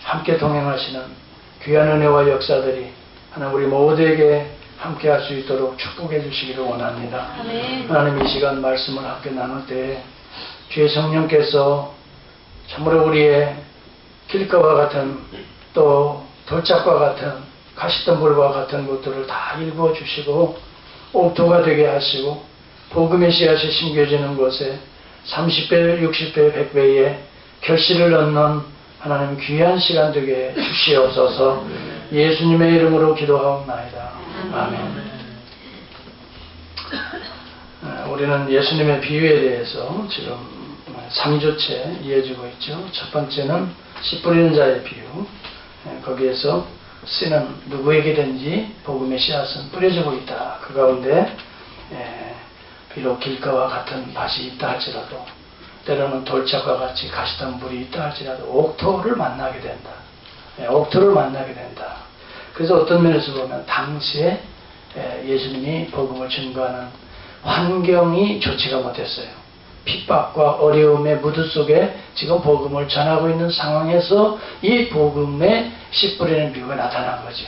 함께 동행하시는 귀한 은혜와 역사들이 하나님 우리 모두에게 함께 할 수 있도록 축복해 주시기를 원합니다. 아멘. 하나님 이 시간 말씀을 함께 나눌 때 주의 성령께서 참으로 우리의 길가와 같은 또 돌짝과 같은 가시덤불과 같은 것들을 다 일구어 주시고 옥토가 되게 하시고 복음의 씨앗이 심겨지는 곳에 30배, 60배, 100배의 결실을 얻는 하나님 귀한 시간 되게 주시옵소서. 예수님의 이름으로 기도하옵나이다. 아멘. 우리는 예수님의 비유에 대해서 지금 3주째 이어지고 있죠. 첫 번째는 씨 뿌리는 자의 비유. 거기에서 씨는 누구에게든지 복음의 씨앗은 뿌려지고 있다. 그 가운데 비록 길가와 같은 밭이 있다 할지라도 때로는 돌짝과 같이 가시덤불이 있다 할지라도 옥토를 만나게 된다. 옥토를 만나게 된다. 그래서 어떤 면에서 보면 당시에 예수님이 복음을 증거하는 환경이 좋지가 못했어요. 핍박과 어려움의 무드 속에 지금 복음을 전하고 있는 상황에서 이 복음에 씨 뿌리는 비유가 나타난 거죠.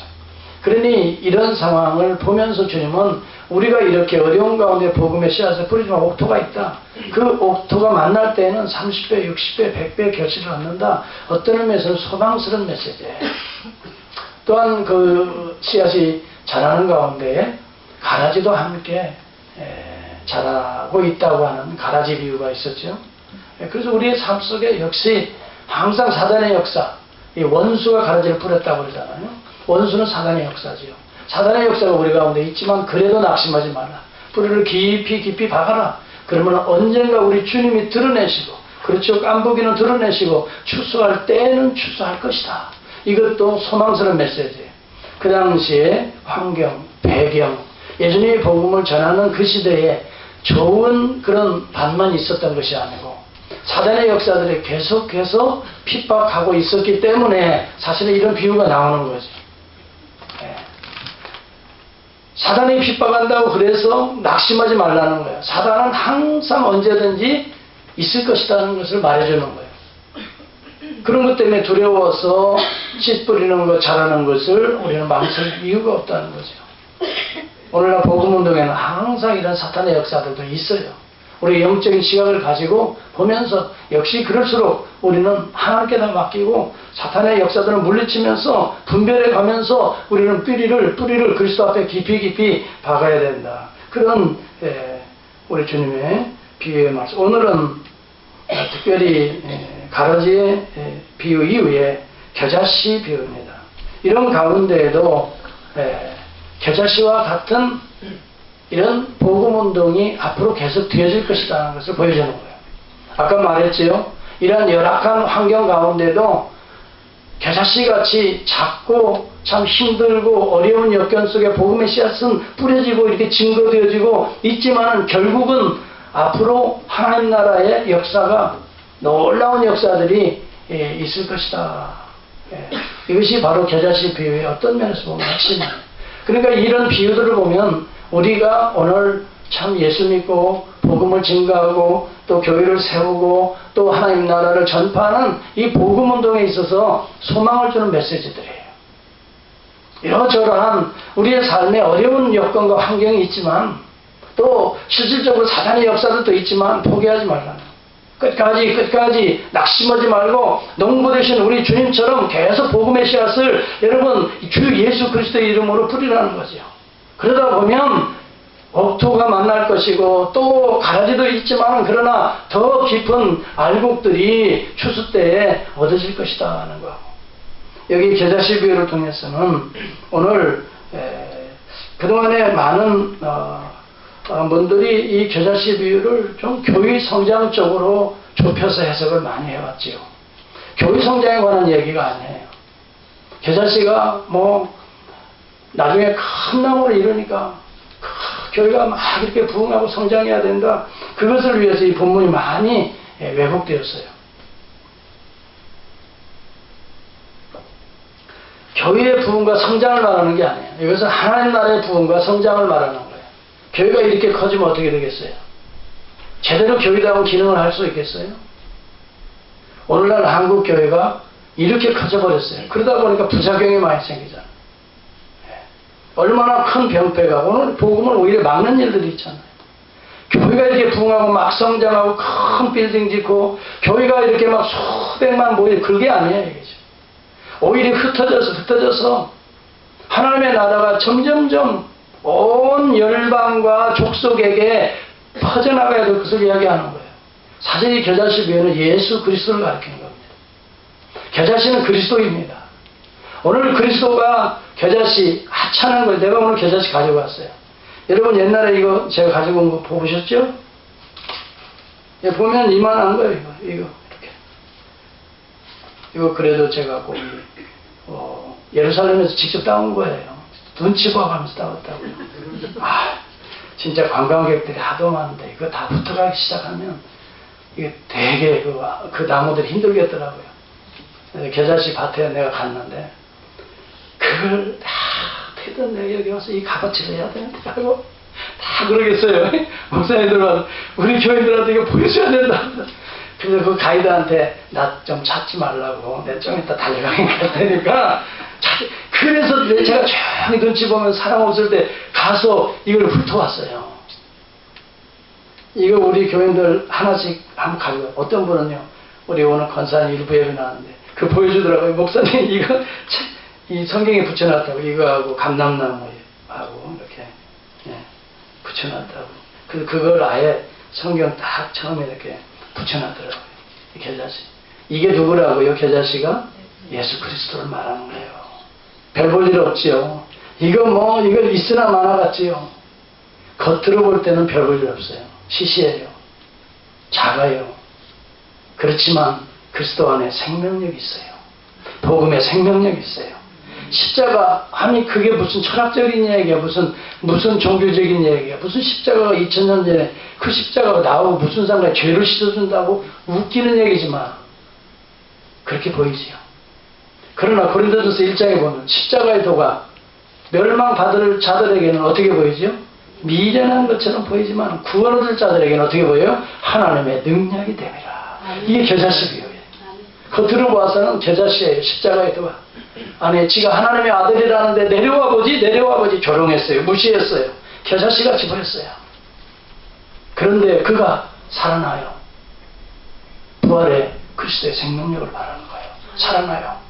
그러니 이런 상황을 보면서 주님은 우리가 이렇게 어려운 가운데 복음의 씨앗을 뿌리지만 옥토가 있다. 그 옥토가 만날 때에는 30배, 60배, 100배 결실을 얻는다. 어떤 의미에서는 소망스러운 메시지예요. 또한 그 씨앗이 자라는 가운데 가라지도 함께 자라고 있다고 하는 가라지 비유가 있었죠. 그래서 우리의 삶 속에 역시 항상 사단의 역사, 이 원수가 가라지를 뿌렸다고 그러잖아요. 원수는 사단의 역사지요. 사단의 역사가 우리 가운데 있지만 그래도 낙심하지 말라. 뿌리를 깊이 깊이 박아라. 그러면 언젠가 우리 주님이 드러내시고, 그렇죠, 깐부기는 드러내시고 추수할 때는 추수할 것이다. 이것도 소망스러운 메시지예요. 그 당시에 환경, 배경, 예수님의 복음을 전하는 그 시대에 좋은 그런 반만 있었던 것이 아니고 사단의 역사들이 계속해서 핍박하고 있었기 때문에 사실은 이런 비유가 나오는 거죠. 사단이 핍박한다고 그래서 낙심하지 말라는 거예요. 사단은 항상 언제든지 있을 것이라는 것을 말해주는 거예요. 그런 것 때문에 두려워서 씨 뿌리는 것, 자라는 것을 우리는 망설일 이유가 없다는 거죠. 오늘날 복음운동에는 항상 이런 사탄의 역사들도 있어요. 우리 영적인 시각을 가지고 보면서 역시 그럴수록 우리는 하나님께 다 맡기고 사탄의 역사들을 물리치면서 분별해 가면서 우리는 뿌리를 그리스도 앞에 깊이 깊이 박아야 된다. 그런 우리 주님의 비유의 말씀. 오늘은 특별히 가라지의 비유 이후에 겨자씨 비유입니다. 이런 가운데에도 겨자씨와 같은 이런 복음운동이 앞으로 계속 되어질 것이라는 것을 보여주는 거예요. 아까 말했지요. 이러한 열악한 환경 가운데도 겨자씨같이 작고 참 힘들고 어려운 여건 속에 복음의 씨앗은 뿌려지고 이렇게 증거되어지고 있지만은 결국은 앞으로 하나님 나라의 역사가 놀라운 역사들이 있을 것이다. 이것이 바로 겨자씨 비유의 어떤 면에서 보면 핵심이에요. 그러니까 이런 비유들을 보면 우리가 오늘 참 예수 믿고 복음을 증거하고 또 교회를 세우고 또 하나님 나라를 전파하는 이 복음 운동에 있어서 소망을 주는 메시지들이에요. 이러저러한 우리의 삶에 어려운 여건과 환경이 있지만 또 실질적으로 사단의 역사도 있지만 포기하지 말라는, 끝까지 낙심하지 말고 농부 되신 우리 주님처럼 계속 복음의 씨앗을 여러분 주 예수 그리스도의 이름으로 뿌리라는 거죠. 그러다 보면 옥토가 만날 것이고 또 가라지도 있지만 그러나 더 깊은 알곡들이 추수 때에 얻어질 것이다 하는 거고, 여기 겨자씨 비유를 통해서는 오늘 그동안에 많은 분들이 이 겨자씨 비유를 좀 교회 성장 쪽으로 좁혀서 해석을 많이 해왔지요. 교회 성장에 관한 얘기가 아니에요. 겨자씨가 뭐 나중에 큰 나무를 이루니까 교회가 막 이렇게 부흥하고 성장해야 된다. 그것을 위해서 이 본문이 많이 왜곡되었어요. 교회의 부흥과 성장을 말하는 게 아니에요. 이것은 하나님 나라의 부흥과 성장을 말하는 거예요. 교회가 이렇게 커지면 어떻게 되겠어요? 제대로 교회다운 기능을 할 수 있겠어요? 오늘날 한국 교회가 이렇게 커져버렸어요. 그러다 보니까 부작용이 많이 생기잖아요. 얼마나 큰 병폐가 오늘 복음을 오히려 막는 일들이 있잖아요. 교회가 이렇게 부흥하고 막 성장하고 큰 빌딩 짓고 교회가 이렇게 막 수백만 모일 그게 아니에요. 이게죠. 오히려 흩어져서 하나님의 나라가 점점점 온 열방과 족속에게 퍼져나가야 될 것을 이야기하는 거예요. 사실 이 겨자씨 비유는 예수 그리스도를 가리키는 겁니다. 겨자씨는 그리스도입니다. 오늘 그리스도가 겨자씨 하찮은 걸 내가 오늘 겨자씨 가지고 왔어요. 여러분 옛날에 이거 제가 가지고 온 거 보셨죠? 보면 이만한 거예요. 이거 이렇게. 이거 그래도 제가 거기 예루살렘에서 직접 따온 거예요. 눈치 봐가면서 따왔다고요. 진짜 관광객들이 하도 많은데 이거 다 붙어가기 시작하면 이게 되게 그 나무들이 힘들겠더라고요. 겨자씨 밭에 내가 갔는데 그걸 다 어떻게든 내가 여기 와서 이 값어치를 해야 되는데 하고 다 그러겠어요. 목사님들 와서 우리 교인들한테 이거 보여줘야 된다. 그래서 그 가이드한테 나 좀 찾지 말라고 내가 좀 이따 달려가긴 갈 테니까 그래서 제가 조용히 눈치 보면 사람 없을 때 가서 이걸 훑어왔어요. 이거 우리 교인들 하나씩 한번 가지고 어떤 분은요 우리 오늘 권사님 일부 예배 나왔는데 그 보여주더라고요. 목사님 이거 이 성경에 붙여놨다고 이거하고 감람나무하고 이렇게 붙여놨다고. 그걸 아예 성경 딱 처음에 이렇게 붙여놨더라고요. 이 겨자씨. 이게 누구라고요? 겨자씨가 예수 그리스도를 말하는 거예요. 별 볼 일 없지요. 이거 있으나 마나 같지요. 겉으로 볼 때는 별 볼 일 없어요. 시시해요. 작아요. 그렇지만 그리스도 안에 생명력이 있어요. 복음에 생명력이 있어요. 십자가 아니 그게 무슨 철학적인 얘기야 무슨 종교적인 얘기야 무슨 십자가가 2000년 전에 그 십자가가 나오고 무슨 상관에 죄를 씻어준다고 웃기는 얘기지만 그렇게 보이지요. 그러나 고린도전서 1장에 보면 십자가의 도가 멸망받을 자들에게는 어떻게 보이지요? 미련한 것처럼 보이지만 구원 얻을 자들에게는 어떻게 보여요? 하나님의 능력이 됨이라. 이게 겨자씨 비유예요. 겉으로 봐서는 겨자씨예요. 십자가의 도가 아니 지가 하나님의 아들이라는데 내려와 보지 조롱했어요. 무시했어요. 겨자씨같이 보였어요. 그런데 그가 살아나요. 부활의 그리스도의 생명력을 말하는 거예요. 살아나요.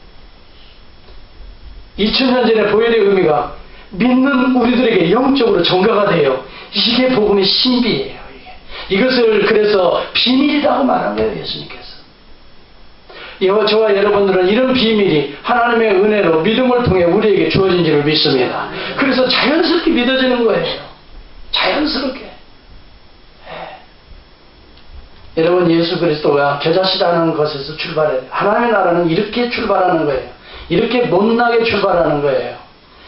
2000년 전에 보혈의 의미가 믿는 우리들에게 영적으로 전가가 돼요. 이게 복음의 신비예요. 이것을 그래서 비밀이라고 말한 거예요. 예수님께서. 저와 여러분들은 이런 비밀이 하나님의 은혜로 믿음을 통해 우리에게 주어진 줄을 믿습니다. 그래서 자연스럽게 믿어지는 거예요. 자연스럽게. 여러분 예수 그리스도가 겨자씨라는 것에서 출발해요. 하나님의 나라는 이렇게 출발하는 거예요. 이렇게 못나게 출발하는 거예요.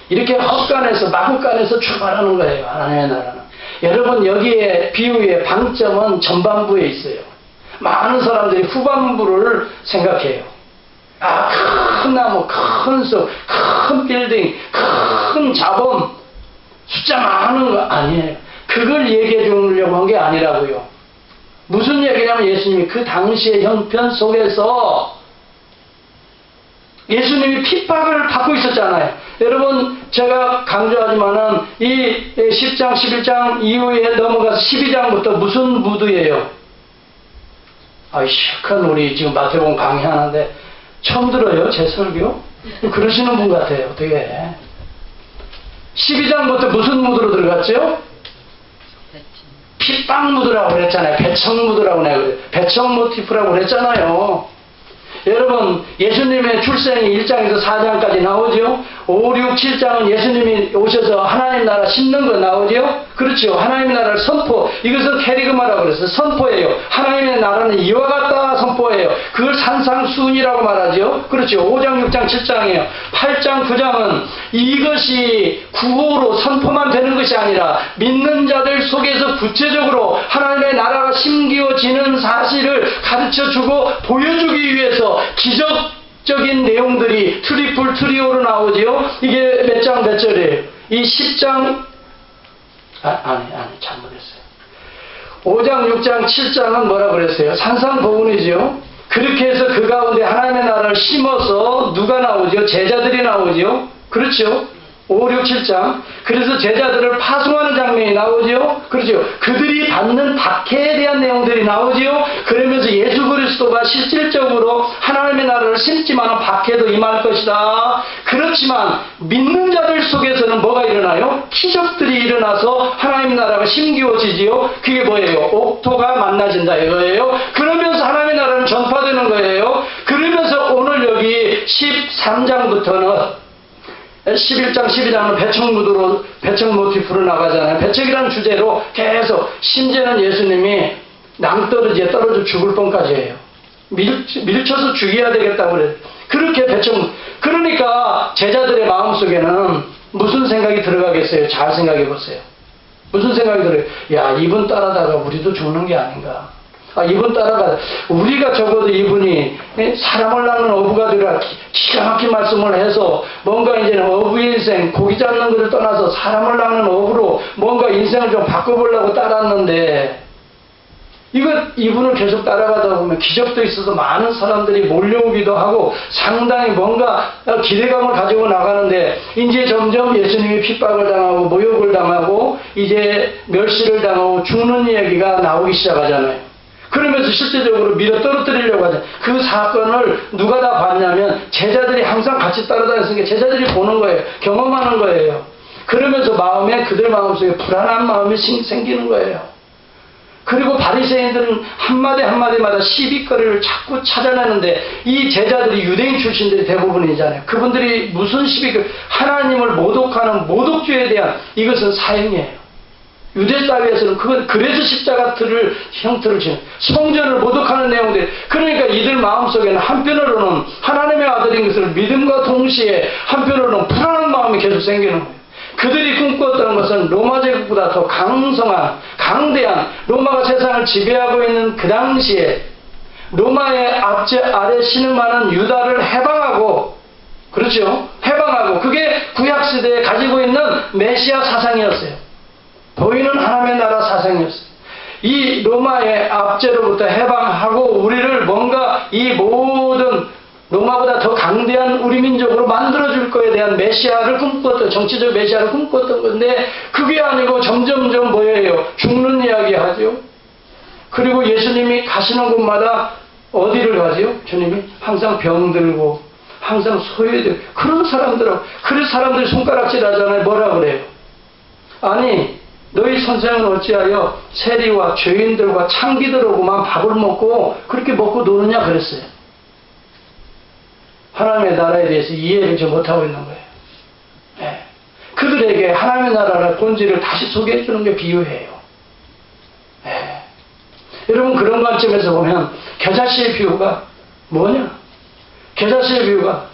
이렇게 헛간에서 마구간에서 출발하는 거예요. 하나님의 나라는. 여러분 여기에 비유의 방점은 전반부에 있어요. 많은 사람들이 후반부를 생각해요. 큰 나무, 큰 숲, 큰 빌딩, 큰 자본, 숫자 많은 거 아니에요. 그걸 얘기해 주려고 한 게 아니라고요. 무슨 얘기냐면 예수님이 그 당시의 형편 속에서 예수님이 핍박을 받고 있었잖아요. 여러분 제가 강조하지만은 이 10장 11장 이후에 넘어가서 12장부터 무슨 무드예요? 시크한 우리 지금 마태복음 강의하는데 처음 들어요? 제 설교? 그러시는 분 같아요. 어떻게 12장부터 무슨 무드로 들어갔죠? 핍박 무드라고 그랬잖아요. 배척 무드라고 내가 그래요. 배척 모티프라고 그랬잖아요. 여러분 예수님의 출생이 1장에서 4장까지 나오죠. 5, 6, 7장은 예수님이 오셔서 하나님 나라 심는 거 나오죠. 그렇죠. 하나님 나라를 선포. 이것은 캐리그마라고 그랬어요. 선포예요. 하나님의 나라는 이와 같다 선포예요. 그걸 산상수훈이라고 말하죠. 그렇죠. 5장, 6장, 7장이에요. 8장, 9장은 이것이 구호로 선포만 되는 것이 아니라 믿는 자들 속에서 구체적으로 하나님의 나라가 심기어지는 사실을 가르쳐주고 보여주기 위해서 기적적인 내용들이 트리플 트리오로 나오지요. 이게 몇 장 몇 절이에요? 이 10장 아니 잘못했어요. 5장 6장 7장은 뭐라 그랬어요? 산상보훈이지요. 그렇게 해서 그 가운데 하나님의 나라를 심어서 누가 나오죠? 제자들이 나오죠. 그렇죠? 5, 6, 7장. 그래서 제자들을 파송하는 장면이 나오죠. 그렇죠? 그들이 받는 박해에 대한 내용들이 나오죠. 그러면서 예수 그리스도가 실질적으로 하나님의 나라를 심지만 박해도 임할 것이다. 그렇지만 믿는 자들 속에서는 뭐가 일어나요? 기적들이 일어나서 하나님의 나라가 심기워지지요. 그게 뭐예요? 옥토가 만나진다 이거예요. 그러면서 하나님의 나라는 전파되는 거예요. 그러면서 오늘 여기 13장부터는 11장, 12장은 배척 모티프로 나가잖아요. 배척이라는 주제로 계속, 심지어는 예수님이 낭떠러지에 떨어져 죽을 뻔까지 해요. 밀쳐서 죽여야 되겠다고 그래요. 그렇게 그러니까 제자들의 마음속에는 무슨 생각이 들어가겠어요? 잘 생각해 보세요. 무슨 생각이 들어요? 야, 이분 따라다가 우리도 죽는 게 아닌가. 이분 따라가, 우리가 적어도 이분이 사람을 낳는 어부가 되라 기가 막힌 말씀을 해서 뭔가 이제는 어부의 인생, 고기 잡는 것을 떠나서 사람을 낳는 어부로 뭔가 인생을 좀 바꿔보려고 따랐는데, 이분을 계속 따라가다 보면 기적도 있어서 많은 사람들이 몰려오기도 하고 상당히 뭔가 기대감을 가지고 나가는데, 이제 점점 예수님이 핍박을 당하고 모욕을 당하고 이제 멸시를 당하고 죽는 얘기가 나오기 시작하잖아요. 그러면서 실제적으로 밀어 떨어뜨리려고 하죠. 그 사건을 누가 다 봤냐면 제자들이 항상 같이 따라다녔으니까 제자들이 보는 거예요. 경험하는 거예요. 그러면서 그들 마음속에 불안한 마음이 생기는 거예요. 그리고 바리새인들은 한마디마다 시비거리를 자꾸 찾아내는데, 이 제자들이 유대인 출신들이 대부분이잖아요. 그분들이 무슨 시비거리, 하나님을 모독하는 모독죄에 대한, 이것은 사형이에요. 유대 사회에서는 그래서 십자가 형틀을 치는, 성전을 모독하는 내용들. 그러니까 이들 마음속에는 한편으로는 하나님의 아들인 것을 믿음과 동시에 한편으로는 불안한 마음이 계속 생기는 거예요. 그들이 꿈꿨던 것은 로마 제국보다 더 강성한, 강대한, 로마가 세상을 지배하고 있는 그 당시에 로마의 아래 신음하는 유다를 해방하고, 그렇죠? 해방하고, 그게 구약시대에 가지고 있는 메시아 사상이었어요. 보이는 하나님의 나라 사상이었어요. 이 로마의 압제로부터 해방하고 우리를 뭔가 이 모든 로마보다 더 강대한 우리 민족으로 만들어줄 거에 대한 메시아를 꿈꿨던, 정치적 메시아를 꿈꿨던 건데, 그게 아니고 점점점 뭐예요? 죽는 이야기 하죠. 그리고 예수님이 가시는 곳마다 어디를 가죠? 주님이 항상 병들고 항상 소외되고 그런 사람들이 손가락질 하잖아요. 뭐라 그래요? 아니, 너희 선생은 어찌하여 세리와 죄인들과 창기들하고만 밥을 먹고 그렇게 먹고 노느냐 그랬어요. 하나님의 나라에 대해서 이해를 좀 못하고 있는 거예요. 네. 그들에게 하나님의 나라의 본질을 다시 소개해 주는 게 비유예요. 네. 여러분, 그런 관점에서 보면 겨자씨의 비유가 뭐냐? 겨자씨의 비유가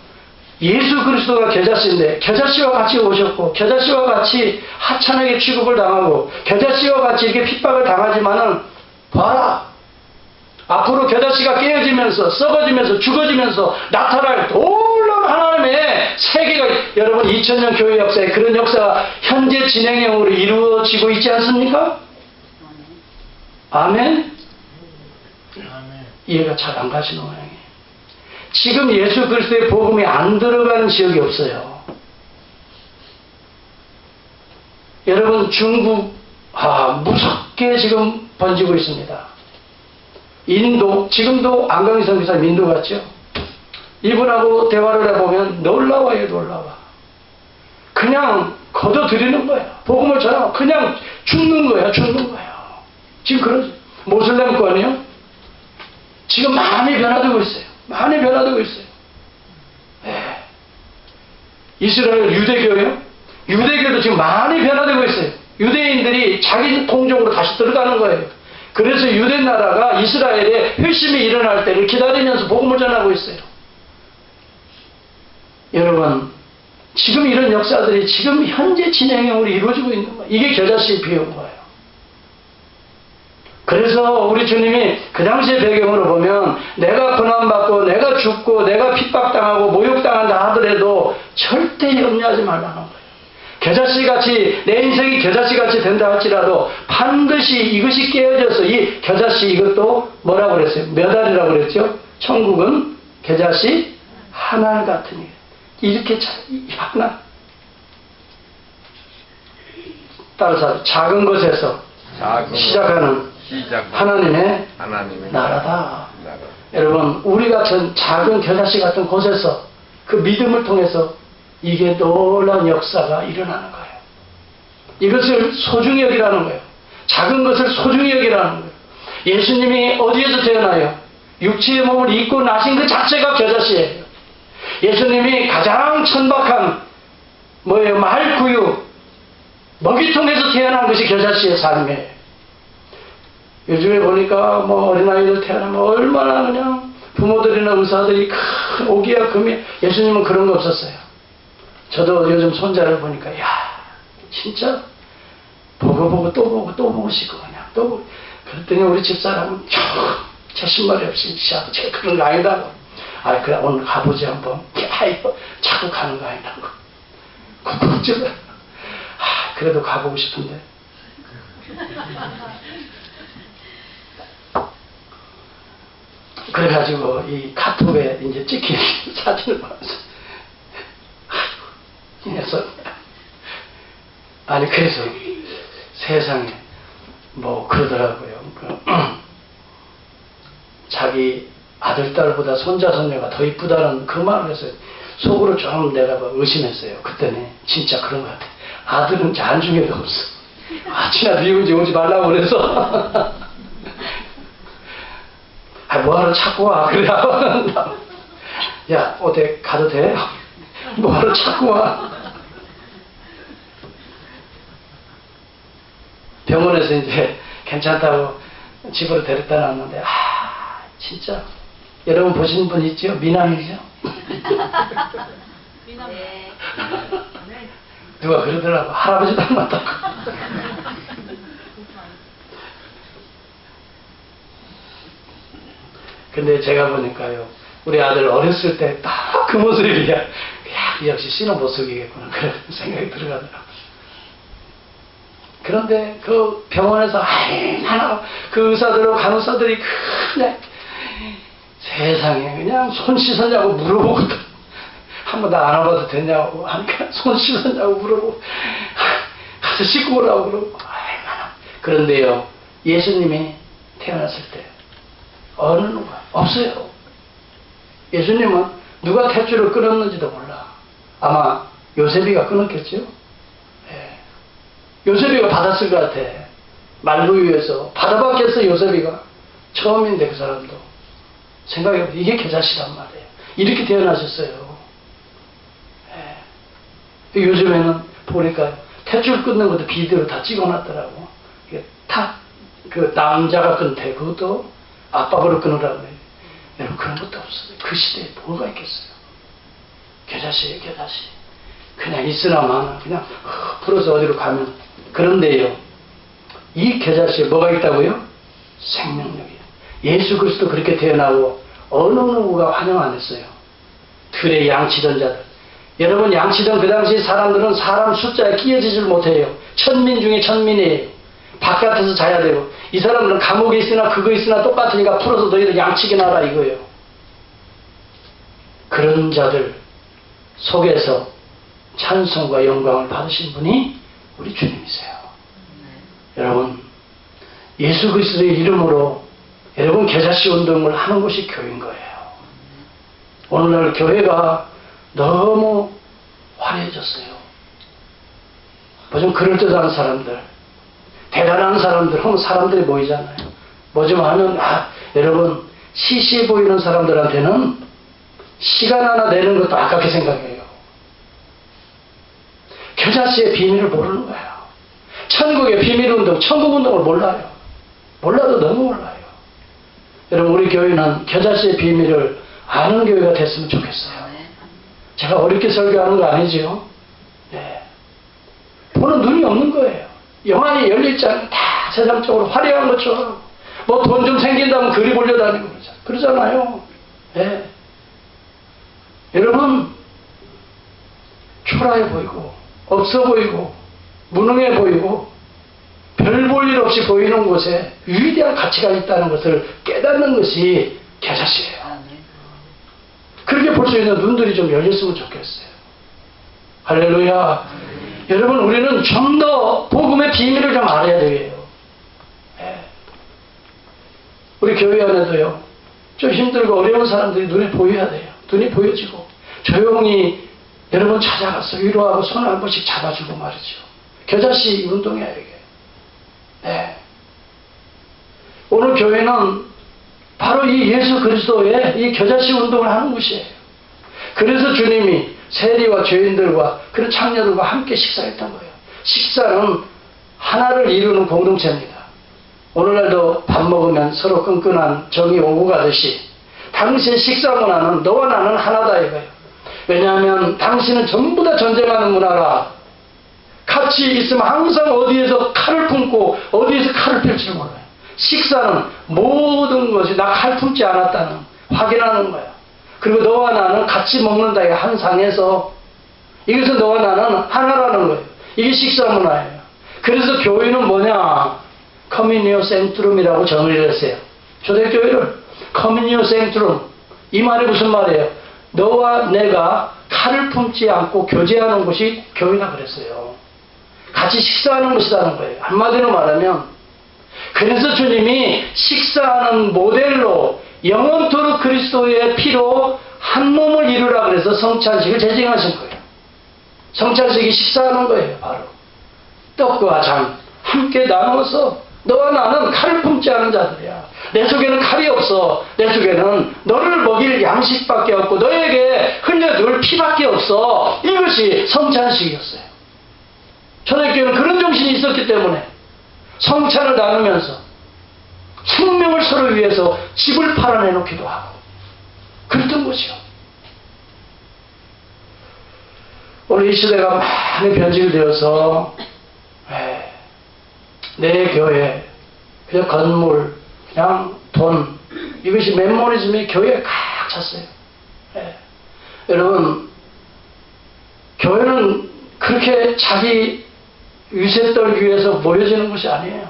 예수 그리스도가 겨자씨인데, 겨자씨와 같이 오셨고 겨자씨와 같이 하찮게 취급을 당하고 겨자씨와 같이 이렇게 핍박을 당하지만은, 봐라, 앞으로 겨자씨가 깨어지면서 썩어지면서 죽어지면서 나타날 놀라운 하나님의 세계가, 여러분 2000년 교회 역사에 그런 역사가 현재 진행형으로 이루어지고 있지 않습니까? 아멘? 이해가 잘 안 가시는 모양이에요. 지금 예수 그리스도의 복음이 안 들어가는 지역이 없어요. 여러분, 중국 무섭게 지금 번지고 있습니다. 인도, 지금도 안강희 선교사님 인도 갔죠? 이분하고 대화를 해보면 놀라워요. 놀라워. 그냥 걷어들이는 거예요. 복음을 전하고 그냥 죽는 거예요. 죽는 거예요. 지금 그러죠. 모슬렘권이요? 지금 많이 변화되고 있어요. 많이 변화되고 있어요. 네. 이스라엘 유대교요? 유대교도 지금 많이 변화되고 있어요. 유대인들이 자기 통적으로 다시 들어가는 거예요. 그래서 유대 나라가 이스라엘에 회심이 일어날 때를 기다리면서 복음을 전하고 있어요. 여러분, 지금 이런 역사들이 지금 현재 진행형으로 이루어지고 있는 거예요. 이게 겨자씨의 비유인 거예요. 그래서 우리 주님이 그 당시의 배경으로 보면 내가 고난받고 내가 죽고 내가 핍박당하고 모욕당한다 하더라도 절대 염려하지 말라는 거예요. 겨자씨같이 내 인생이 겨자씨같이 된다 할지라도 반드시 이것이 깨어져서 이 겨자씨 이것도 뭐라고 그랬어요? 몇 알이라고 그랬죠? 천국은 겨자씨 하나 같으니. 이렇게 하나. 따라서 작은 것에서 시작하는 하나님의 나라다. 여러분, 우리 같은 작은 겨자씨 같은 곳에서 그 믿음을 통해서 이게 놀라운 역사가 일어나는 거예요. 이것을 소중히 여기라는 거예요. 작은 것을 소중히 여기라는 거예요. 예수님이 어디에서 태어나요? 육체의 몸을 입고 나신 그 자체가 겨자씨예요. 예수님이 가장 천박한 말구유 먹이통에서 태어난 것이 겨자씨의 삶이에요. 요즘에 보니까 어린아이들 태어나면 얼마나 그냥 부모들이나 의사들이 큰 오기야 금이. 예수님은 그런 거 없었어요. 저도 요즘 손자를 보니까 진짜 보고 또 보고 또 보고 싶고 그냥 또 보고. 그랬더니 우리 집사람은 제 신발이 없이 제가 그런 거 아니다고. 그래 오늘 가보지 한번. 이거 자꾸 가는 거 아니다고. 걱정을. 그래도 가보고 싶은데. 그래가지고 이 카톡에 이제 찍힌 사진을 보면서 이 녀석. 그래서 세상에 그러더라고요. 자기 아들, 딸보다 손자, 손녀가 더 이쁘다는 그 말을 해서 속으로 좀 내가 의심했어요. 그때는 진짜 그런 것 같아. 아들은 안중에도 없어. 지나 미국에 오지 말라고 그래서. 뭐하러 찾고 와. 그래. 야, 어디 가도 돼? 뭐하러 찾고 와. 병원에서 이제 괜찮다고 집으로 데려다 놨는데, 진짜. 여러분 보신 분 있죠? 미남이죠? 미남. 네. 누가 그러더라고. 할아버지 닮았다고. 근데 제가 보니까요, 우리 아들 어렸을 때 딱 그 모습이야. 역시 신혼 모습이겠구나. 그런 생각이 들어가더라고요. 그런데 그 병원에서 그 의사들하고 간호사들이 그냥 세상에 그냥 손 씻었냐고 물어보고 한 번 다 안아봐도 되냐고 하니까 손 씻었냐고 물어보고 가서 씻고 오라고 그러고. 그런데요, 예수님이 태어났을 때 어느 누가 없어요. 예수님은 누가 탯줄을 끊었는지도 몰라. 아마 요셉이가 끊었겠죠. 요셉이가 받았을 것 같아. 말구유에서 받아봤겠어. 요셉이가 처음인데 그 사람도 생각해보면 이게 겨자씨란 말이에요. 이렇게 태어나셨어요. 요즘에는 보니까 탯줄 끊는 것도 비디오로 다 찍어놨더라고. 이게 그 남자가 끊대. 그것도 압박으로 끊으라고 해요. 여러분, 그런 것도 없어요. 그 시대에 뭐가 있겠어요. 겨자씨예요, 겨자씨. 그냥 있으나 마나 그냥 풀어서 어디로 가면. 그런데요, 이 겨자씨에 뭐가 있다고요? 생명력이에요. 예수 그리스도 그렇게 태어나고 어느 누구가 환영 안 했어요. 들에 양치던 자들. 여러분, 양치던 그 당시 사람들은 사람 숫자에 끼어지질 못해요. 천민 중에 천민이에요. 바깥에서 자야 되고. 이 사람들은 감옥에 있으나 그거 있으나 똑같으니까 풀어서 너희들 양치게 나라 이거예요. 그런 자들 속에서 찬송과 영광을 받으신 분이 우리 주님이세요. 여러분, 예수 그리스도의 이름으로 여러분 겨자씨 운동을 하는 것이 교회인 거예요. 오늘날 교회가 너무 화려해졌어요. 뭐 좀 그럴듯한 사람들, 대단한 사람들 하면 사람들이 모이잖아요. 뭐 좀 하면 여러분 시시해 보이는 사람들한테는 시간 하나 내는 것도 아깝게 생각해요. 겨자씨의 비밀을 모르는 거예요. 천국의 비밀 운동, 천국 운동을 몰라요. 몰라도 너무 몰라요. 여러분, 우리 교회는 겨자씨의 비밀을 아는 교회가 됐으면 좋겠어요. 제가 어렵게 설교하는 거 아니죠? 네. 보는 눈이 없는 거예요. 영안이 열릴지 않으면 다 세상적으로 화려한 것처럼 뭐 돈 좀 생긴다면 그리 몰려다니고 그러잖아요. 네. 여러분, 초라해 보이고 없어 보이고 무능해 보이고 별 볼 일 없이 보이는 곳에 위대한 가치가 있다는 것을 깨닫는 것이 겨자씨예요. 볼 수 있는 눈들이 좀 열렸으면 좋겠어요. 할렐루야. 여러분, 우리는 좀 더 복음의 비밀을 좀 알아야 돼요. 예. 우리 교회 안에도요, 좀 힘들고 어려운 사람들이 눈에 보여야 돼요. 눈이 보여지고 조용히 여러분 찾아가서 위로하고 손을 한 번씩 잡아주고 말이죠. 겨자씨 운동이야 이게. 네. 오늘 교회는 바로 이 예수 그리스도의 이 겨자씨 운동을 하는 곳이에요. 그래서 주님이 세리와 죄인들과 그런 창녀들과 함께 식사했던 거예요. 식사는 하나를 이루는 공동체입니다. 오늘날도 밥 먹으면 서로 끈끈한 정이 오고 가듯이 당신의 식사 문화는 너와 나는 하나다 이거예요. 왜냐하면 당신은 전부 다 전쟁하는 문화라. 같이 있으면 항상 어디에서 칼을 품고 어디에서 칼을 펼지를 몰라요. 식사는 모든 것이 나 칼 품지 않았다는 확인하는 거야. 그리고 너와 나는 같이 먹는다. 한 상에서 이것은 너와 나는 하나라는 거예요. 이게 식사 문화예요. 그래서 교회는 뭐냐? 커뮤니오 생트룸이라고 정의를 했어요. 초대교회를 커뮤니오 생트룸. 이 말이 무슨 말이에요? 너와 내가 칼을 품지 않고 교제하는 곳이 교회다 그랬어요. 같이 식사하는 곳이라는 거예요. 한마디로 말하면 그래서 주님이 식사하는 모델로 영원토록 그리스도의 피로 한 몸을 이루라 그래서 성찬식을 제정하신 거예요. 성찬식이 식사하는 거예요. 바로 떡과 장 함께 나누어서 너와 나는 칼을 품지 않은 자들이야. 내 속에는 칼이 없어. 내 속에는 너를 먹일 양식밖에 없고 너에게 흘려줄 피밖에 없어. 이것이 성찬식이었어요. 초대교회는 그런 정신이 있었기 때문에 성찬을 나누면서 생명을 서로 위해서 집을 팔아내놓기도 하고 그랬던 거죠. 오늘 이 시대가 많이 변질이 되어서 내 교회 그냥 건물 그냥 돈 이것이 메모리즘이 교회에 꽉 찼어요. 여러분 교회는 그렇게 자기 위세 떨기 위해서 모여지는 것이 아니에요.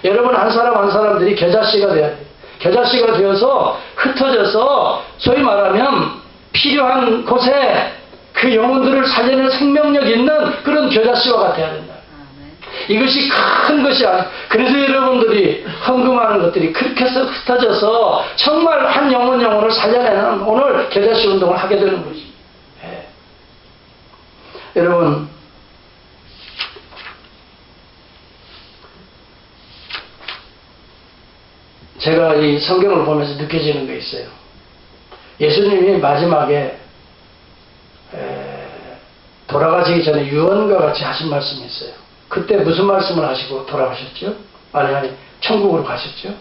여러분 한 사람 한 사람들이 겨자씨가 돼야 돼요. 겨자씨가 되어서 흩어져서 소위 말하면 필요한 곳에 그 영혼들을 살리는 생명력 있는 그런 겨자씨와 같아야 된다. 이것이 큰 것이 아니에요. 그래서 여러분들이 헌금하는 것들이 그렇게 해서 흩어져서 정말 한 영혼을 살려내는 오늘 겨자씨 운동을 하게 되는 것이. 여러분 제가 이 성경을 보면서 느껴지는 게 있어요. 예수님이 마지막에 돌아가시기 전에 유언과 같이 하신 말씀이 있어요. 그때 무슨 말씀을 하시고 돌아가셨죠? 아니 천국으로 가셨죠?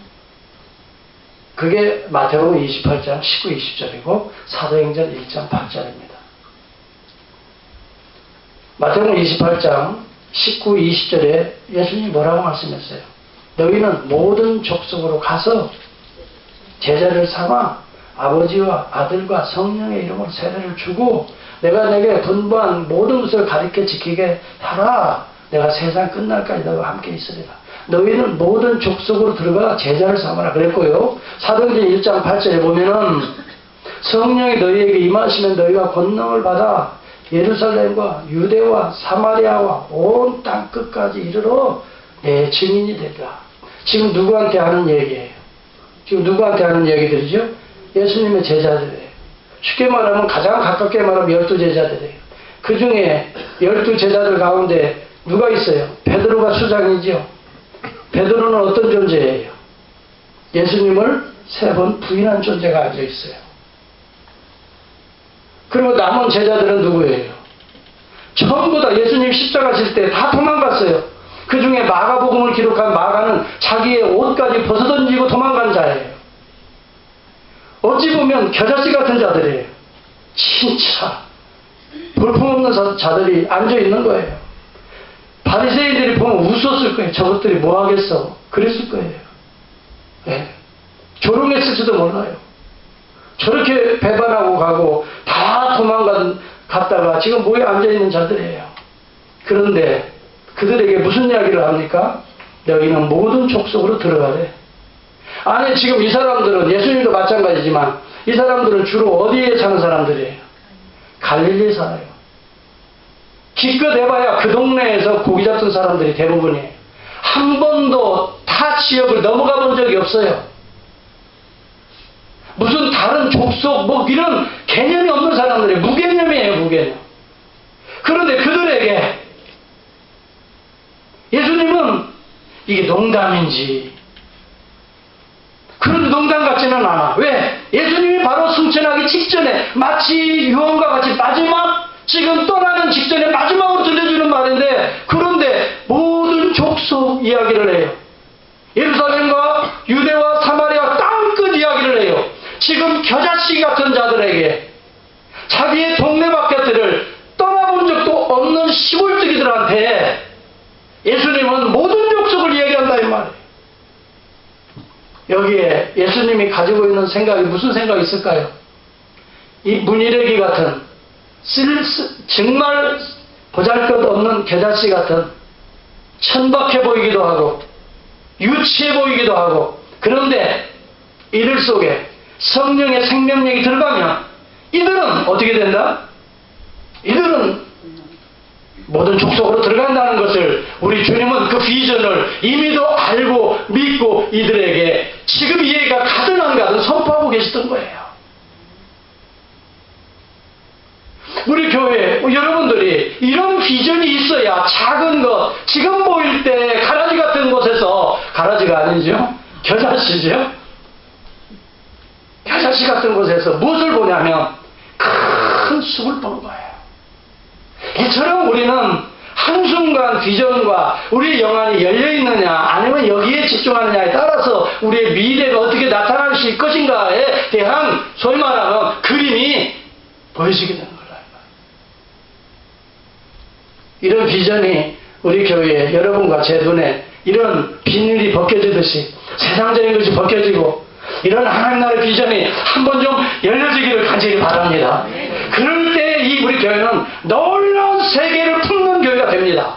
그게 마태복음 28장 19, 20절이고 사도행전 1장 8절입니다. 마태복음 28장 19, 20절에 예수님이 뭐라고 말씀했어요? 너희는 모든 족속으로 가서 제자를 삼아 아버지와 아들과 성령의 이름으로 세례를 주고 내가 내게 분부한 모든 것을 가르쳐 지키게 하라. 내가 세상 끝날까지 너희와 함께 있으리라. 너희는 모든 족속으로 들어가 제자를 삼아라 그랬고요. 사도행전 1장 8절에 보면은 성령이 너희에게 임하시면 너희가 권능을 받아 예루살렘과 유대와 사마리아와 온 땅 끝까지 이르러 내 증인이 되리라. 지금 누구한테 하는 얘기예요? 지금 누구한테 하는 얘기들이죠? 예수님의 제자들이에요. 쉽게 말하면 가장 가깝게 말하면 12제자들이에요. 그 중에 12제자들 가운데 누가 있어요? 베드로가 수장이죠. 베드로는 어떤 존재예요? 예수님을 3번 부인한 존재가 앉아 있어요. 그리고 남은 제자들은 누구예요? 전부 다 예수님 십자가 질 때 다 도망갔어요. 그 중에 마가복음을 기록한 마가는 자기의 옷까지 벗어던지고 도망간 자예요. 어찌 보면 겨자씨 같은 자들이에요. 진짜 볼품없는 자들이 앉아있는 거예요. 바리새인들이 보면 웃었을 거예요. 저것들이 뭐 하겠어. 그랬을 거예요. 네. 조롱했을지도 몰라요. 저렇게 배반하고 가고 다 도망갔다가 지금 모여 앉아있는 자들이에요. 그런데 그들에게 무슨 이야기를 합니까? 너희는 모든 족속으로 들어가래. 아니 지금 이 사람들은 예수님도 마찬가지지만 이 사람들은 주로 어디에 사는 사람들이에요? 갈릴리에 살아요. 기껏 해봐야 그 동네에서 고기 잡던 사람들이 대부분이에요. 한 번도 타 지역을 넘어가 본 적이 없어요. 무슨 다른 족속 뭐 이런 개념이 없는 사람들이 무개념이에요. 무개념. 그런데 그들에게 예수님은 이게 농담인지 그런데 농담 같지는 않아. 왜? 예수님이 바로 승천하기 직전에 마치 유언과 같이 마지막 지금 떠나는 직전에 마지막으로 들려주는 말인데 그런데 모든 족속 이야기를 해요. 예루살렘과 유대와 사마리아 땅끝 이야기를 해요. 지금 겨자씨 같은 자들에게 자기의 동네 바깥들을 떠나본 적도 없는 시골뜨기들한테 예수님은 모든 족속을 이야기한다 이 말이에요. 여기에 예수님이 가지고 있는 생각이 무슨 생각이 있을까요? 이 문이래기 같은 정말 보잘것없는 겨자씨 같은 천박해 보이기도 하고 유치해 보이기도 하고 그런데 이들 속에 성령의 생명력이 들어가면 이들은 어떻게 된다? 이들은 모든 족속으로 들어간다는 것을 우리 주님은 그 비전을 이미도 알고 믿고 이들에게 지금 이해가 가든 안 가든 선포하고 계시던 거예요. 우리 교회 여러분들이 이런 비전이 있어야 작은 것 지금 보일 때 가라지 같은 곳에서 가라지가 아니죠? 겨자씨죠? 겨자씨 같은 곳에서 무엇을 보냐면 큰 숲을 보는 거예요. 이처럼 우리는 한순간 비전과 우리의 영안이 열려있느냐 아니면 여기에 집중하느냐에 따라서 우리의 미래가 어떻게 나타날 수 있을 것인가에 대한 소위 말하면 그림이 보여지게 되는 거예요. 이런 비전이 우리 교회에 여러분과 제 눈에 이런 비닐이 벗겨지듯이 세상적인 것이 벗겨지고 이런 하나님 나라의 비전이 한번 좀 열려지기를 간절히 바랍니다. 그럴 때 이 우리 교회는 놀라운 세계를 품는 교회가 됩니다.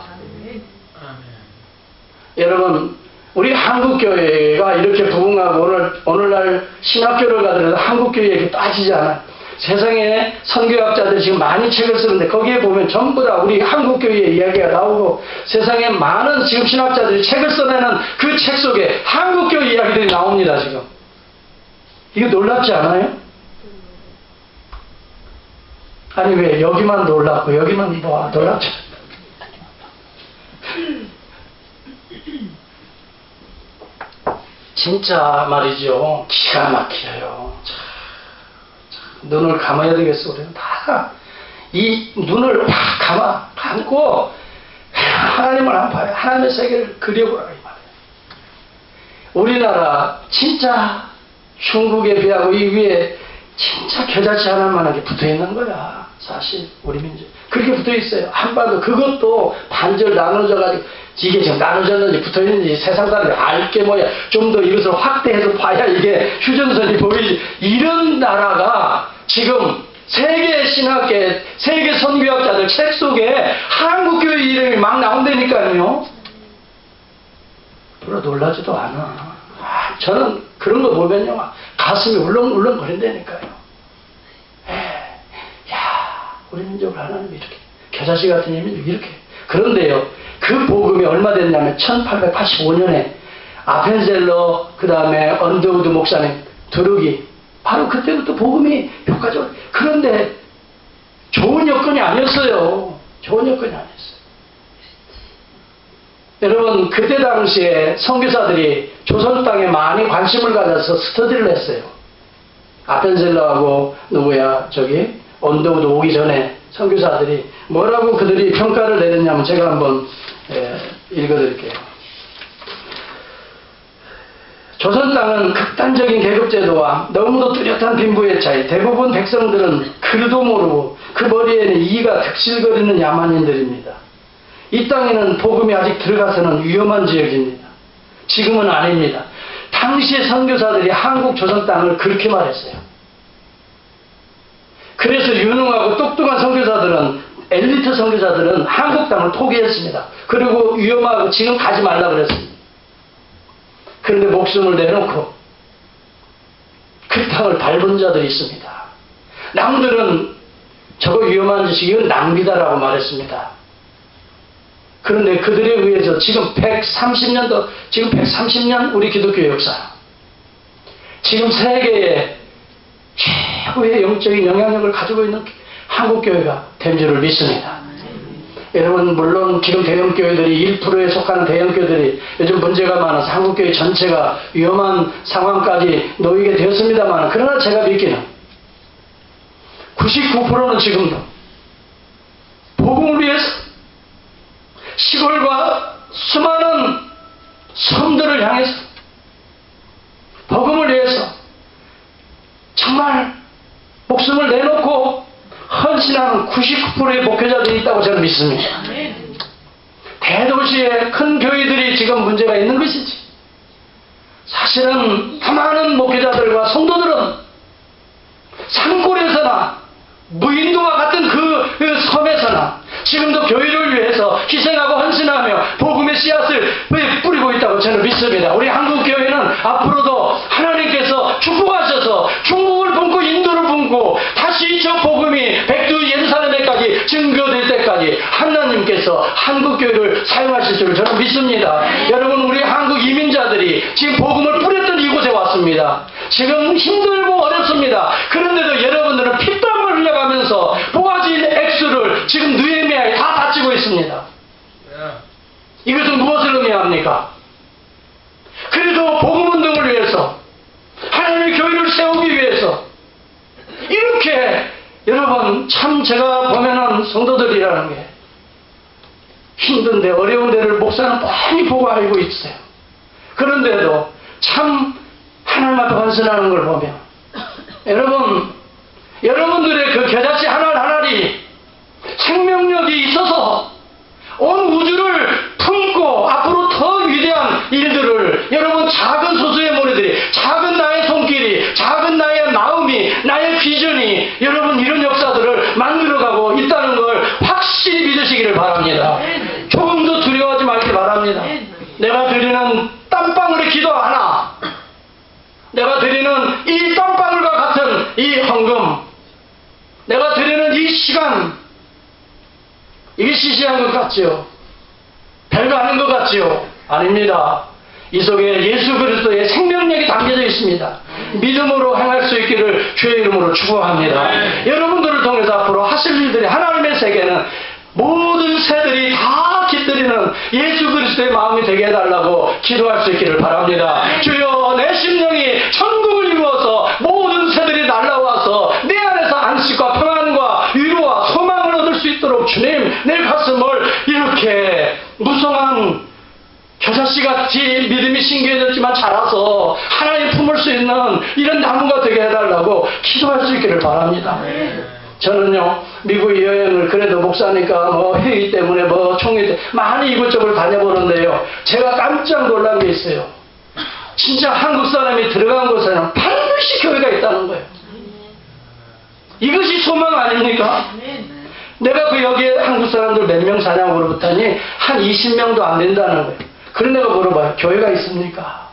여러분 우리 한국교회가 이렇게 부흥하고 오늘날 신학교를 가더라도 한국교회에 이렇게 따지지 않아요. 세상에 선교학자들이 지금 많이 책을 쓰는데 거기에 보면 전부 다 우리 한국교회의 이야기가 나오고 세상에 많은 지금 신학자들이 책을 써내는 그 책 속에 한국교회 이야기들이 나옵니다. 지금 이거 놀랍지 않아요? 아니 왜 여기만 놀랍고 여기만 뭐 놀랍지 진짜 말이죠. 기가 막혀요. 눈을 감아야 되겠어. 우리는 다 이 눈을 확 감고 하나님을 안 봐요. 하나님의 세계를 그려보라 이 말이에요. 우리나라 진짜 중국에 비하고 이 위에 진짜 겨자씨 하나만한 게 붙어있는 거야. 사실 우리 민족 그렇게 붙어있어요. 한반도 그것도 반절 나눠져가지고 이게 지금 나눠졌는지 붙어있는지 세상 사람들이 알게 뭐야 좀 더 이것을 확대해서 봐야 이게 휴전선이 보이지. 이런 나라가 지금 세계 신학계 세계 선교학자들 책 속에 한국교회 이름이 막 나온다니까요. 별로 놀라지도 않아. 저는 그런 거 보면요 가슴이 울렁울렁 거린다니까요. 야 우리 민족을 하나님이 이렇게 겨자씨 같은 민족 이렇게. 그런데요 그 복음이 얼마 됐냐면 1885년에 아펜셀러 그 다음에 언더우드 목사님 두르기 바로 그때부터 복음이 효과적으로. 그런데 좋은 여건이 아니었어요. 좋은 여건이 아니었어요. 여러분 그때 당시에 선교사들이 조선 땅에 많이 관심을 가져서 스터디를 했어요. 아펜셀러하고 누구야 저기 언더우드 오기 전에 선교사들이 뭐라고 그들이 평가를 내렸냐면 제가 한번 읽어드릴게요. 조선 땅은 극단적인 계급제도와 너무도 뚜렷한 빈부의 차이, 대부분 백성들은 글도 모르고 그 머리에는 이가 득실거리는 야만인들입니다. 이 땅에는 복음이 아직 들어가서는 위험한 지역입니다. 지금은 아닙니다. 당시의 선교사들이 한국 조선 땅을 그렇게 말했어요. 그래서 유능하고 똑똑한 선교사들은 엘리트 선교사들은 한국 땅을 포기했습니다. 그리고 위험하고 지금 가지 말라 그랬습니다. 그런데 목숨을 내놓고 그 땅을 밟은 자들이 있습니다. 남들은 저거 위험한 짓이 이건 낭비다라고 말했습니다. 그런데 그들에 의해서 지금 130년 우리 기독교 역사, 지금 세계에 최고의 영적인 영향력을 가지고 있는 한국교회가 된 줄을 믿습니다. 여러분, 물론 지금 대형교회들이 1%에 속하는 대형교회들이 요즘 문제가 많아서 한국교회 전체가 위험한 상황까지 놓이게 되었습니다만, 그러나 제가 믿기는 99%는 지금도 복음을 위해서 시골과 수많은 섬들을 향해서 복음을 위해서 정말 목숨을 내놓고 헌신하는 99%의 목회자들이 있다고 저는 믿습니다. 대도시의 큰 교회들이 지금 문제가 있는 것이지, 사실은 많은 목회자들과 성도들은 산골에서나 무인도와 같은 그 섬에서나 지금도 교회를 위해서 희생하고 헌신하며 복음의 씨앗을 뿌리고 있다고 저는 믿습니다. 우리 한국교회는 앞으로도 하나님께서 축복하셔서 중국을 품고 인도를 품고 다시 저 복음이 백두 예루살렘에까지 증거될 때까지 하나님께서 한국교회를 사용하실 줄을 저는 믿습니다. 여러분, 우리 한국 이민자들이 지금 복음을 뿌렸던 이곳에 왔습니다. 지금 힘들고 어렵습니다. 그런데도 여러분들은 핏땀을 흘려가면서 모아진 액수를 지금 느헤미야에 다 바치고 있습니다. 이것은 무엇을 의미합니까? 그래도 복음운동을 위해서, 하나님의 교회를 세우기 위해서 이렇게, 여러분, 참 제가 보면은 성도들이라는 게 힘든데 어려운 데를 목사는 뻔히 보고 알고 있어요. 그런데도 참 하나님 앞에 헌신하는 걸 보면, 여러분들의 그 겨자씨 하나하나이 생명력이 있어서 온 우주를 품고 앞으로 더 위대한 일들을, 여러분, 작은 소수의 모래들이, 작은 나의 손길이, 작은 나의 마음이, 나의 비전이 여러분 이런 역사들을 만들어가고 있다는 걸 확실히 믿으시기를 바랍니다. 조금도 두려워하지 말기 바랍니다. 내가 드리는 땀방울의 기도 하나, 내가 드리는 이 땀방울과 같은 이 헌금, 내가 드리는 이 시간, 이게 시시한 것 같지요? 별거 아닌 것 같지요? 아닙니다. 이 속에 예수 그리스도의 생명력이 담겨져 있습니다. 믿음으로 행할 수 있기를 주의 이름으로 축원합니다. 여러분들을 통해서 앞으로 하실 일들이, 하나님의 세계는 모든 새들이 다 깃들이는 예수 그리스도의 마음이 되게 해달라고 기도할 수 있기를 바랍니다. 주여, 내 심령이 천국을 이루어서 모든 새들이 날아와서 내 안에서 안식과 평안과 위로와 소망을 얻을 수 있도록 주님, 내 가슴을 이렇게 무성한 겨자씨같이 믿음이 신기해졌지만 자라서 하나님 품을 수 있는 이런 나무가 되게 해달라고 기도할 수 있기를 바랍니다. 저는요, 미국 여행을 그래도 목사니까 회의 때문에 총회 때 많이 이곳저곳 다녀보는데요, 제가 깜짝 놀란 게 있어요. 진짜 한국 사람이 들어간 곳에는 반드시 교회가 있다는 거예요. 이것이 소망 아닙니까? 내가 그 여기에 한국 사람들 몇 명 사냐고 물어봤더니 한 20명도 안 된다는 거예요. 그런 내가 물어봐요. 교회가 있습니까?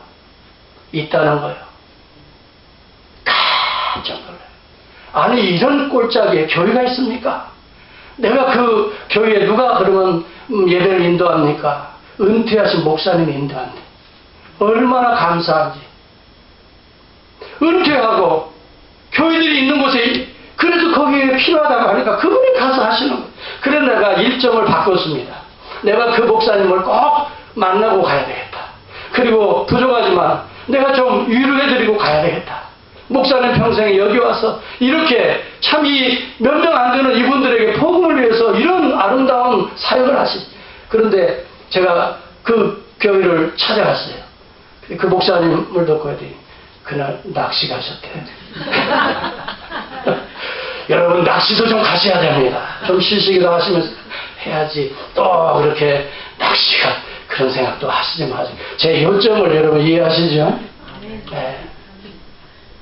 있다는 거예요. 깜짝 놀라요. 아니, 이런 꼴짝에 교회가 있습니까? 내가 그 교회에 누가 그러면 예배를 인도합니까? 은퇴하신 목사님이 인도한대. 얼마나 감사한지. 은퇴하고 교회들이 있는 곳에, 그래도 거기에 필요하다고 하니까 그분이 가서 하시는 거예요. 그래서 내가 일정을 바꿨습니다. 내가 그 목사님을 꼭 만나고 가야 되겠다. 그리고 부족하지만 내가 좀 위로해드리고 가야 되겠다. 목사님 평생에 여기 와서 이렇게 참 이 몇 명 안 되는 이분들에게 복음을 위해서 이런 아름다운 사역을 하시. 그런데 제가 그 교회를 찾아갔어요. 그 목사님을 듣고 했더니 그날 낚시 가셨대. 여러분, 낚시도 좀 가셔야 됩니다. 좀 쉬시기도 하시면서 해야지. 또 그렇게 낚시가, 그런 생각도 하시지 마세요. 제 요점을 여러분 이해하시죠? 네.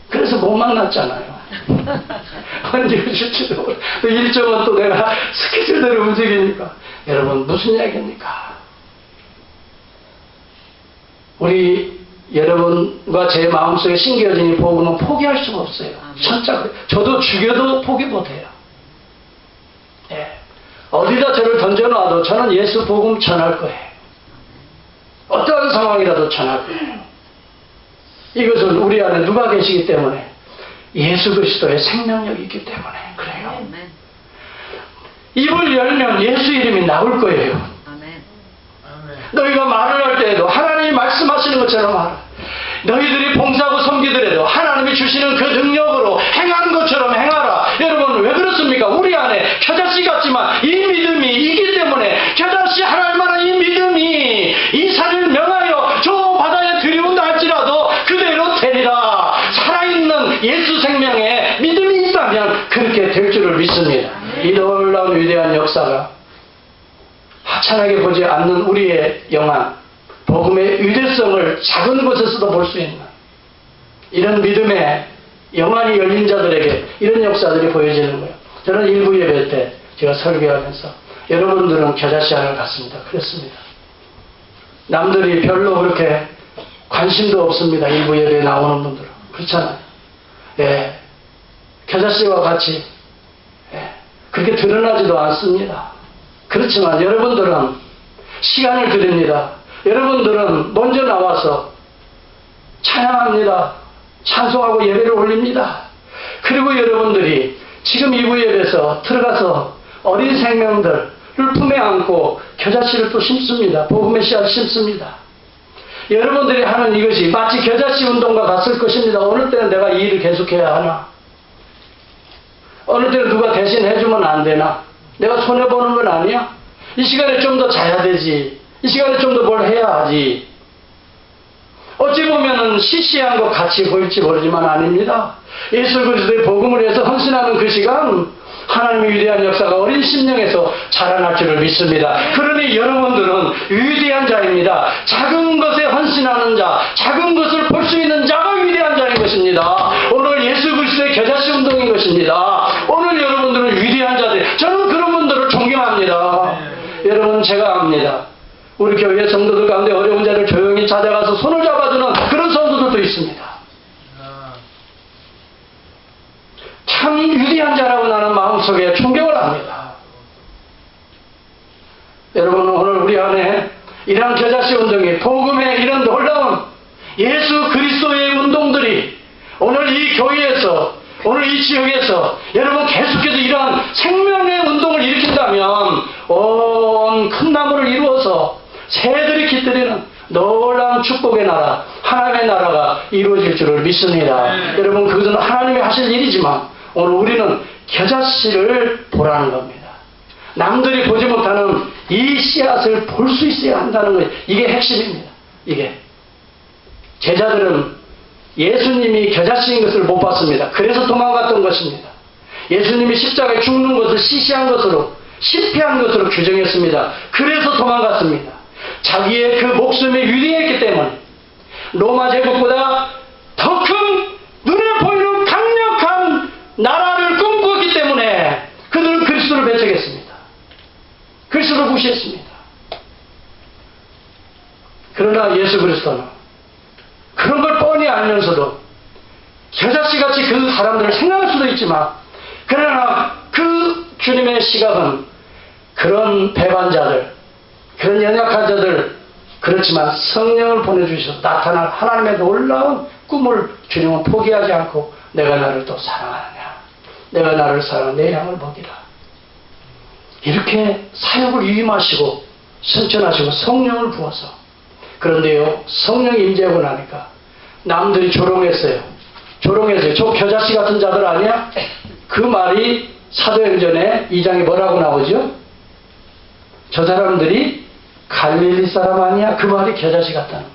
그래서 못 만났잖아요. 언제 오실지도 모르고, 또 일정은 또 내가 스케줄대로 움직이니까. 여러분, 무슨 얘기입니까? 우리 여러분과 제 마음속에 심겨진 이 복음은 포기할 수가 없어요. 아멘. 진짜 저도 죽여도 포기 못해요. 예. 어디다 저를 던져놔도 저는 예수 복음 전할 거예요. 어떠한 상황이라도 전할 거예요. 이것은 우리 안에 누가 계시기 때문에? 예수 그리스도의 생명력이 있기 때문에 그래요. 아멘. 입을 열면 예수 이름이 나올 거예요. 아멘. 너희가 말을 할 때에도 하나님이 말씀하시는 것처럼 하라. 너희들이 봉사하고 섬기더라도 하나님이 주시는 그 능력으로 행한 것처럼 행하라. 여러분 왜 그렇습니까? 우리 안에 겨자씨 같지만 이 믿음이 있기 때문에 겨자씨 하나님 만한 이 믿음이 이 산을 명하여 저 바다에 들이온다 할지라도 그대로 되리라. 살아있는 예수 생명에 믿음이 있다면 그렇게 될 줄을 믿습니다. 이 놀라운 위대한 역사가 하찮게 보지 않는 우리의 영안, 복음의 위대성을 작은 곳에서도 볼 수 있는 이런 믿음의 영안이 열린 자들에게 이런 역사들이 보여지는 거예요. 저는 일부 예배 때 제가 설교하면서 여러분들은 겨자씨 하나 갔습니다. 그랬습니다. 남들이 별로 그렇게 관심도 없습니다. 일부 예배에 나오는 분들은. 그렇잖아요. 예. 겨자씨와 같이 예. 그렇게 드러나지도 않습니다. 그렇지만 여러분들은 시간을 드립니다. 여러분들은 먼저 나와서 찬양합니다. 찬송하고 예배를 올립니다. 그리고 여러분들이 지금 2부 예배에서 들어가서 어린 생명들을 품에 안고 겨자씨를 또 심습니다. 복음의 씨앗을 심습니다. 여러분들이 하는 이것이 마치 겨자씨 운동과 같을 것입니다. 어느 때는 내가 이 일을 계속해야 하나? 어느 때는 누가 대신 해주면 안 되나? 내가 손해보는 건 아니야? 이 시간에 좀 더 자야 되지. 이 시간에 좀 더 뭘 해야 하지. 어찌 보면은 시시한 것 같이 보일지 모르지만 아닙니다. 예수 그리스도의 복음을 위해서 헌신하는 그 시간 하나님의 위대한 역사가 어린 심령에서 자라날 줄을 믿습니다. 그러니 여러분들은 위대한 자입니다. 작은 것에 헌신하는 자, 작은 것을 볼 수 있는 자가 위대한 자인 것입니다. 오늘 예수 그리스도의 겨자씨 운동인 것입니다. 오늘 여러분들은 위대한 자들, 저는 그런 분들을 존경합니다. 여러분 제가 압니다. 우리 교회 성도들 가운데 어려운 자를 조용히 찾아가서 손을 잡아주는 그런 성도들도 있습니다. 참 위대한 자라고 나는 마음속에 존경을 합니다. 여러분 오늘 우리 안에 이런 겨자씨 운동이 복음의 이런 놀라운 예수 그리스도의 운동들이 오늘 이 교회에서 오늘 이 지역에서 여러분 계속해서 이러한 생명의 운동을 일으킨다면 온 큰 나무를 이루어서 새들이 깃들이는 놀라운 축복의 나라, 하나님의 나라가 이루어질 줄을 믿습니다. 여러분 그것은 하나님이 하실 일이지만 오늘 우리는 겨자씨를 보라는 겁니다. 남들이 보지 못하는 이 씨앗을 볼 수 있어야 한다는 거예요. 이게 핵심입니다. 이게 제자들은 예수님이 겨자씨인 것을 못 봤습니다. 그래서 도망갔던 것입니다. 예수님이 십자가에 죽는 것을 시시한 것으로 실패한 것으로 규정했습니다. 그래서 도망갔습니다. 자기의 그 목숨이 위대했기 때문에 로마 제국보다 더 큰 눈에 보이는 강력한 나라를 꿈꾸었기 때문에 그들은 그리스도를 배척했습니다. 그리스도를 무시했습니다. 그러나 예수 그리스도는 그런 걸 뻔히 알면서도 겨자씨같이 그 사람들을 생각할 수도 있지만 그러나 그 주님의 시각은 그런 배반자들, 그런 연약한 자들, 그렇지만 성령을 보내주셔서 나타날 하나님의 놀라운 꿈을 주님은 포기하지 않고 내가 나를 또 사랑하느냐, 내가 나를 사랑하는 내 양을 먹이라, 이렇게 사역을 위임하시고 선천하시고 성령을 부어서. 그런데요, 성령이 임재하고 나니까 남들이 조롱했어요. 저 겨자씨 같은 자들 아니야? 그 말이 사도행전에 2장에 뭐라고 나오죠? 저 사람들이 갈릴리 사람 아니야? 그 말이 겨자씨 같다는.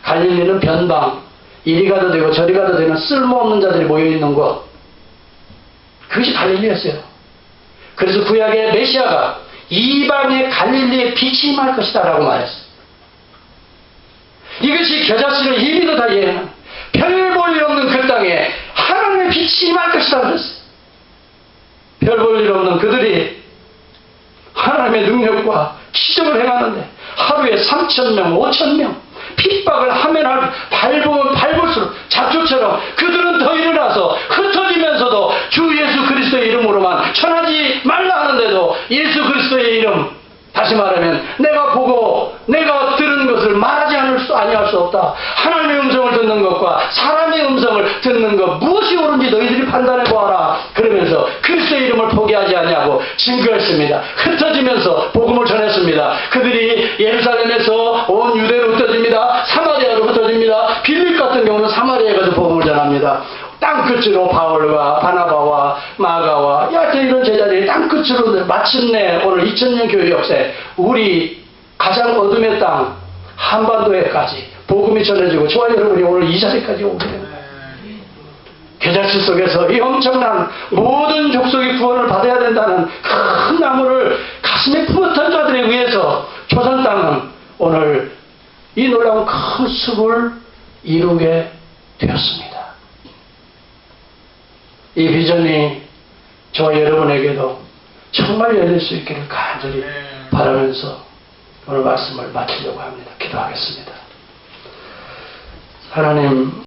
갈릴리는 변방, 이리 가도 되고 저리 가도 되는 쓸모없는 자들이 모여있는 곳, 그것이 갈릴리였어요. 그래서 구약의 메시아가 이방의 갈릴리에 빛이 임할 것이다 라고 말했어요. 이것이 겨자씨를 이미도 다 이해하는, 별 볼 일 없는 그 땅에 하나님의 빛이 임할 것이다 그랬어요. 별 볼 일 없는 그들이 하나님의 능력과 기적을 행하는데 하루에 3,000명, 5,000명, 핍박을 하면 밟을수록 잡초처럼 그들은 더 일어나서 흩어지면서도 주 예수 그리스도의 이름으로만 전하지 말라 하는데도 예수 그리스도의 이름, 다시 말하면 내가 보고 내가 들은 것을 말하지 아니할 수 없다. 하나님의 음성을 듣는 것과 사람의 음성을 듣는 것 무엇이 옳은지 너희들이 판단해 보아라. 그러면서 그리스도의 이름을 포기하지 아니하고 증거했습니다. 흩어지면서 복음을 전했습니다. 그들이 예루살렘에서 온 유대로 흩어집니다. 사마리아로 흩어집니다. 빌립 같은 경우는 사마리아에 가서 복음을 전합니다. 땅끝으로 바울과 바나바와 마가와 여하튼 이런 제자들이 땅끝으로 마침내 오늘 2000년 교회 역사에 우리 가장 어둠의 땅 한반도에까지 복음이 전해지고 저와 여러분이 오늘 이 자리까지 오게 됩니다. 계절치 속에서 이 엄청난 모든 족속의 구원을 받아야 된다는 큰 나무를 가슴에 품었던 자들에 의해서 조선 땅은 오늘 이 놀라운 큰 숲을 이루게 되었습니다. 이 비전이 저와 여러분에게도 정말 열릴 수 있기를 간절히 바라면서 오늘 말씀을 마치려고 합니다. 기도하겠습니다. 하나님,